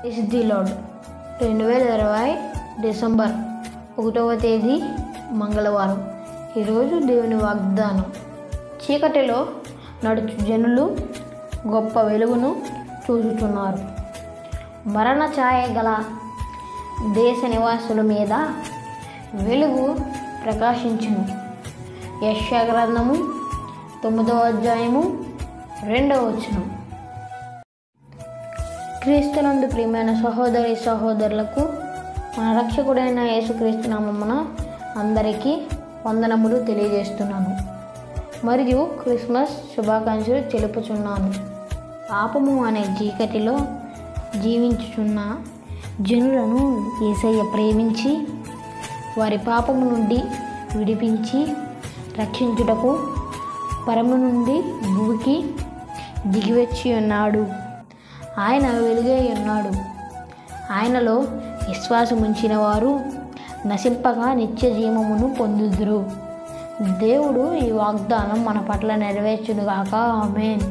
Is the lord 2020 December 1వ తేదీ మంగళవారం. ఈరోజు దేవుని వాగ్దానం. చీకటిలో నడుచు జనులు గొప్ప వెలుగును చూచుచున్నారు. మరణ ఛాయ గల దేశ నివాసుల మీద వెలుగు ప్రకాశించును. యెషయా గ్రంథము 9వ అధ్యాయము 2వ వచనం. క్రీస్తునందు ప్రియమైన సహోదరి సహోదరులకు మన రక్షకుడైన యేసుక్రీస్తు నామమున అందరికీ వందనములు తెలియజేస్తున్నాను మరియు క్రిస్మస్ శుభాకాంక్షలు తెలుపుచున్నాను. పాపము అనే చీకటిలో జీవించుచున్న జనులను యేసయ్య ప్రేమించి వారి పాపము నుండి విడిపించి రక్షించుటకు పరము నుండి భూమికి దిగివచ్చి ఉన్నాడు. ఆయన వెలుగై ఉన్నాడు. ఆయనలో విశ్వాసం ఉంచిన వారు నశింపగా నిత్య జీవమును పొందుదురు. దేవుడు ఈ వాగ్దానం మన పట్ల నెరవేర్చునుగాక. ఆమేన్.